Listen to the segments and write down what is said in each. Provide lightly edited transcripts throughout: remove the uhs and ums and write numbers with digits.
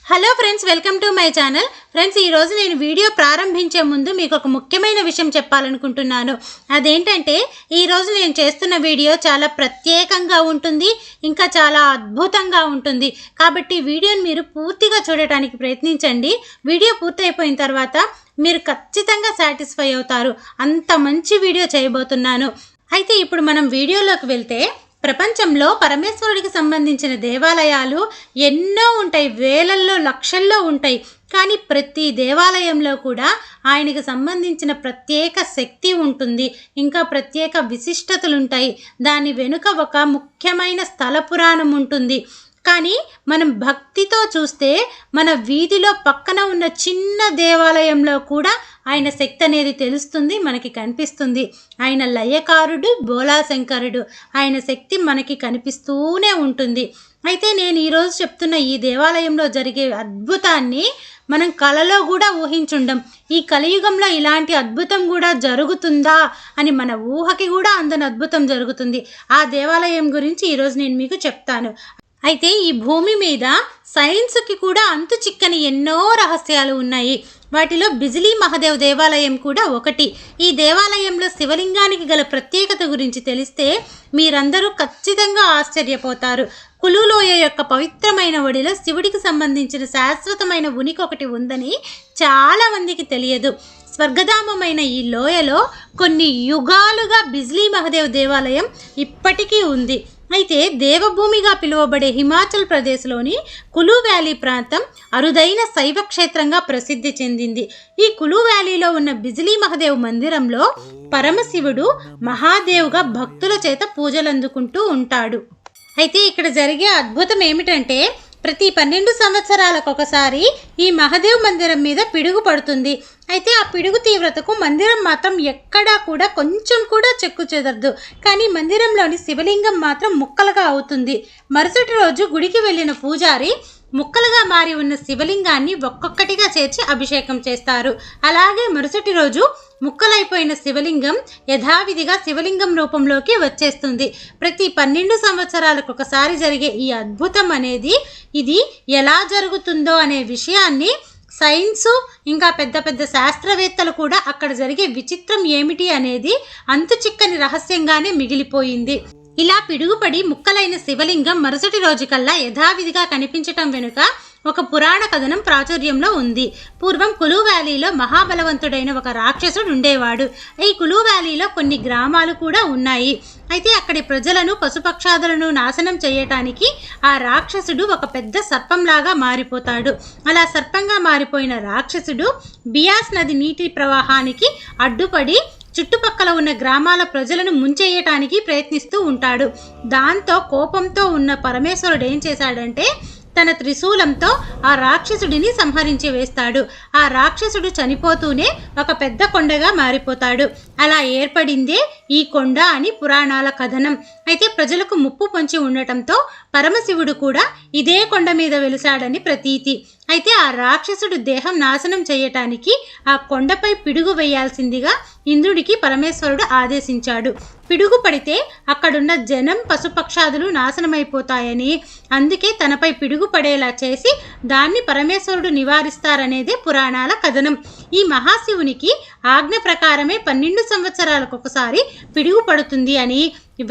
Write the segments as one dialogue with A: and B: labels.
A: Hello friends, welcome to my channel. Friends, ఈరోజు నేను video ప్రారంభించే ముందు మీకు ఒక ముఖ్యమైన విషయం చెప్పాలనుకుంటున్నాను. అదేంటంటే ఈరోజు నేను చేస్తున్న వీడియో చాలా ప్రత్యేకంగా ఉంటుంది, ఇంకా చాలా అద్భుతంగా ఉంటుంది. కాబట్టి వీడియోని మీరు పూర్తిగా చూడటానికి ప్రయత్నించండి. వీడియో పూర్తయిపోయిన తర్వాత మీరు ఖచ్చితంగా సాటిస్ఫై అవుతారు. అంత మంచి వీడియో చేయబోతున్నాను. అయితే ఇప్పుడు మనం వీడియోలోకి వెళ్తే, ప్రపంచంలో పరమేశ్వరుడికి సంబంధించిన దేవాలయాలు ఎన్నో ఉంటాయి, వేలల్లో లక్షల్లో ఉంటాయి. కానీ ప్రతి దేవాలయంలో కూడా ఆయనకి సంబంధించిన ప్రత్యేక శక్తి ఉంటుంది, ఇంకా ప్రత్యేక విశిష్టతలు ఉంటాయి. దాని వెనుక ఒక ముఖ్యమైన స్థల పురాణం ఉంటుంది. కానీ మనం భక్తితో చూస్తే మన వీధిలో పక్కన ఉన్న చిన్న దేవాలయంలో కూడా ఆయన శక్తి అనేది తెలుస్తుంది, మనకి కనిపిస్తుంది. ఆయన లయకారుడు, బోలాశంకరుడు. ఆయన శక్తి మనకి కనిపిస్తూనే ఉంటుంది. అయితే నేను ఈరోజు చెప్తున్న ఈ దేవాలయంలో జరిగే అద్భుతాన్ని మనం కలలో కూడా ఊహించుండం. ఈ కలియుగంలో ఇలాంటి అద్భుతం కూడా జరుగుతుందా అని మన ఊహకి కూడా అందని అద్భుతం జరుగుతుంది. ఆ దేవాలయం గురించి ఈరోజు నేను మీకు చెప్తాను. అయితే ఈ భూమి మీద సైన్స్కి కూడా అంతు చిక్కని ఎన్నో రహస్యాలు ఉన్నాయి. వాటిలో బిజిలీ మహాదేవ్ దేవాలయం కూడా ఒకటి. ఈ దేవాలయంలో శివలింగానికి గల ప్రత్యేకత గురించి తెలిస్తే మీరందరూ ఖచ్చితంగా ఆశ్చర్యపోతారు. కులులోయ యొక్క పవిత్రమైన ఒడిలో శివుడికి సంబంధించిన శాశ్వతమైన ఉనికి ఒకటి ఉందని చాలామందికి తెలియదు. స్వర్గధామమైన ఈ లోయలో కొన్ని యుగాలుగా బిజిలీ మహాదేవ్ దేవాలయం ఇప్పటికీ ఉంది. అయితే దేవభూమిగా పిలువబడే హిమాచల్ ప్రదేశ్లోని కులు వ్యాలీ ప్రాంతం అరుదైన శైవ క్షేత్రంగా ప్రసిద్ధి చెందింది. ఈ కులు వ్యాలీలో ఉన్న బిజిలీ మహాదేవ్ మందిరంలో పరమశివుడు మహాదేవ్గా భక్తుల చేత పూజలు అందుకుంటూ ఉంటాడు. అయితే ఇక్కడ జరిగే అద్భుతం ఏమిటంటే, ప్రతి 12 సంవత్సరాలకు ఒకసారి ఈ మహాదేవ్ మందిరం మీద పిడుగు పడుతుంది. అయితే ఆ పిడుగు తీవ్రతకు మందిరం మాత్రం ఎక్కడా కూడా కొంచెం కూడా చెక్కు చెదరదు. కానీ మందిరంలోని శివలింగం మాత్రం ముక్కలుగా అవుతుంది. మరుసటి రోజు గుడికి వెళ్ళిన పూజారి ముక్కలుగా మారి ఉన్న శివలింగాన్ని ఒక్కొక్కటిగా చేర్చి అభిషేకం చేస్తారు. అలాగే మరుసటి రోజు ముక్కలైపోయిన శివలింగం యథావిధిగా శివలింగం రూపంలోకి వచ్చేస్తుంది. ప్రతి 12 సంవత్సరాలకు ఒకసారి జరిగే ఈ అద్భుతం అనేది ఇది ఎలా జరుగుతుందో అనే విషయాన్ని సైన్సు ఇంకా పెద్ద పెద్ద శాస్త్రవేత్తలు కూడా అక్కడ జరిగే విచిత్రం ఏమిటి అనేది అంతు చిక్కని రహస్యంగానే మిగిలిపోయింది. ఇలా పిడుగుపడి ముక్కలైన శివలింగం మరుసటి రోజు కల్లా యథావిధిగా కనిపించటం వెనుక ఒక పురాణ కథనం ప్రాచుర్యంలో ఉంది. పూర్వం కులు వ్యాలీలో మహాబలవంతుడైన ఒక రాక్షసుడు ఉండేవాడు. ఈ కులు వ్యాలీలో కొన్ని గ్రామాలు కూడా ఉన్నాయి. అయితే అక్కడి ప్రజలను, పశుపక్షాదులను నాశనం చేయటానికి ఆ రాక్షసుడు ఒక పెద్ద సర్పంలాగా మారిపోతాడు. అలా సర్పంగా మారిపోయిన రాక్షసుడు బియాస్ నది నీటి ప్రవాహానికి అడ్డుపడి చుట్టుపక్కల ఉన్న గ్రామాల ప్రజలను ముంచేయటానికి ప్రయత్నిస్తూ ఉంటాడు. దాంతో కోపంతో ఉన్న పరమేశ్వరుడు ఏం చేశాడంటే, తన త్రిశూలంతో ఆ రాక్షసుడిని సంహరించి వేస్తాడు. ఆ రాక్షసుడు చనిపోతూనే ఒక పెద్ద కొండగా మారిపోతాడు. అలా ఏర్పడిందే ఈ కొండ అని పురాణాల కథనం. అయితే ప్రజలకు ముప్పు పొంచి ఉండటంతో పరమశివుడు కూడా ఇదే కొండ మీద వెలిశాడని ప్రతీతి. అయితే ఆ రాక్షసుడు దేహం నాశనం చేయటానికి ఆ కొండపై పిడుగు వేయాల్సిందిగా ఇంద్రుడికి పరమేశ్వరుడు ఆదేశించాడు. పిడుగు పడితే అక్కడున్న జనం, పశుపక్షాదులు నాశనమైపోతాయని, అందుకే తనపై పిడుగు పడేలా చేసి దాన్ని పరమేశ్వరుడు నివారిస్తారనేదే పురాణాల కథనం. ఈ మహాశివునికి ఆజ్ఞ ప్రకారమే 12 సంవత్సరాలకు ఒకసారి పిడుగు పడుతుంది అని,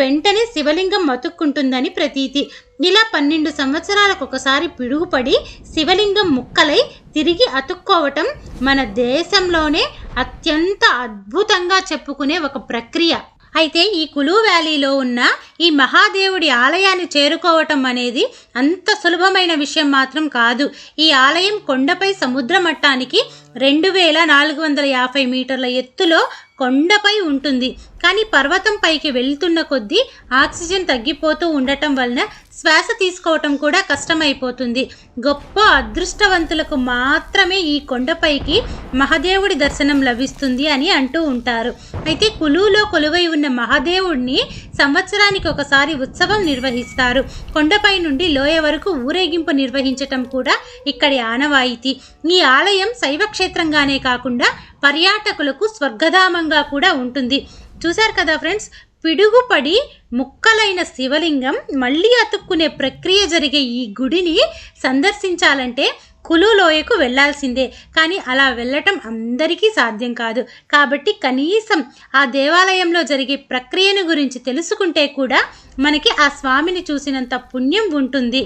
A: వెంటనే శివలింగం మతుక్కుంటుందని ప్రతీతి. ఇలా 12 సంవత్సరాలకు ఒకసారి పిడుగుపడి శివలింగం ముక్కలై తిరిగి అతుక్కోవటం మన దేశంలోనే అత్యంత అద్భుతంగా చెప్పుకునే ఒక ప్రక్రియ. అయితే ఈ కులు వ్యాలీలో ఉన్న ఈ మహాదేవుడి ఆలయాన్ని చేరుకోవటం అనేది అంత సులభమైన విషయం మాత్రం కాదు. ఈ ఆలయం కొండపై సముద్ర మట్టానికి 2450 మీటర్ల ఎత్తులో కొండపై ఉంటుంది. కానీ పర్వతం పైకి వెళ్తున్న కొద్దీ ఆక్సిజన్ తగ్గిపోతూ ఉండటం వలన శ్వాస తీసుకోవటం కూడా కష్టమైపోతుంది. గొప్ప అదృష్టవంతులకు మాత్రమే ఈ కొండపైకి మహాదేవుడి దర్శనం లభిస్తుంది అని అంటూ ఉంటారు. అయితే కులులో కొలువై ఉన్న మహాదేవుడిని సంవత్సరానికి ఒకసారి ఉత్సవం నిర్వహిస్తారు. కొండపై నుండి లోయ వరకు ఊరేగింపు నిర్వహించటం కూడా ఇక్కడి ఆనవాయితీ. ఈ ఆలయం శైవ క్షేత్రంగానే కాకుండా పర్యాటకులకు స్వర్గధామంగా కూడా ఉంటుంది. చూశారు కదా ఫ్రెండ్స్, పిడుగుపడి ముక్కలైన శివలింగం మళ్ళీ అతుక్కునే ప్రక్రియ జరిగే ఈ గుడిని సందర్శించాలంటే కులు లోయకు వెళ్ళాల్సిందే. కానీ అలా వెళ్ళటం అందరికీ సాధ్యం కాదు. కాబట్టి కనీసం ఆ దేవాలయంలో జరిగే ప్రక్రియను గురించి తెలుసుకుంటే కూడా మనకి ఆ స్వామిని చూసినంత పుణ్యం ఉంటుంది.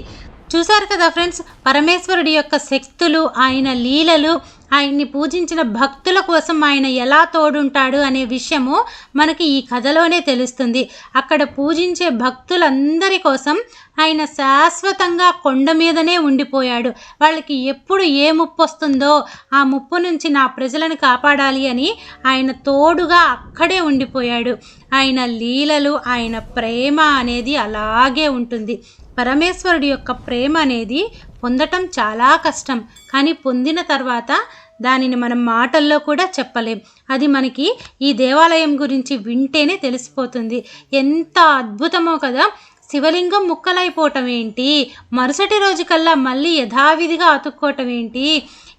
A: చూశారు కదా ఫ్రెండ్స్, పరమేశ్వరుడి యొక్క శక్తులు, ఆయన లీలలు, ఆయన్ని పూజించిన భక్తుల కోసం ఆయన ఎలా తోడుంటాడు అనే విషయము మనకి ఈ కథలోనే తెలుస్తుంది. అక్కడ పూజించే భక్తులందరి కోసం ఆయన శాశ్వతంగా కొండ మీదనే ఉండిపోయాడు. వాళ్ళకి ఎప్పుడు ఏ ముప్పు వస్తుందో ఆ ముప్పు నుంచి నా ప్రజలను కాపాడాలి అని ఆయన తోడుగా అక్కడే ఉండిపోయాడు. ఆయన లీలలు, ఆయన ప్రేమ అనేది అలాగే ఉంటుంది. పరమేశ్వరుడి యొక్క ప్రేమ అనేది పొందటం చాలా కష్టం. కానీ పొందిన తర్వాత దానిని మనం మాటల్లో కూడా చెప్పలేం. అది మనకి ఈ దేవాలయం గురించి వింటేనే తెలిసిపోతుంది. ఎంత అద్భుతమో కదా. శివలింగం ముక్కలైపోవటం ఏంటి, మరుసటి రోజు కల్లా మళ్ళీ యథావిధిగా అతుక్కోవటం ఏంటి,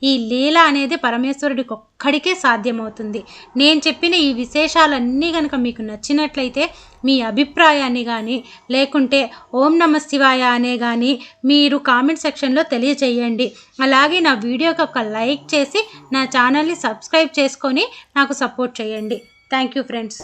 A: ఈ లీల అనేది పరమేశ్వరుడికి ఒక్కడికే సాధ్యమవుతుంది. నేను చెప్పిన ఈ విశేషాలన్నీ కనుక మీకు నచ్చినట్లయితే మీ అభిప్రాయాన్ని కానీ లేకుంటే ఓం నమ శివాయ అనే కానీ మీరు కామెంట్ సెక్షన్లో తెలియచేయండి. అలాగే నా వీడియోకి ఒక లైక్ చేసి నా ఛానల్ని సబ్స్క్రైబ్ చేసుకొని నాకు సపోర్ట్ చేయండి. Thank you friends.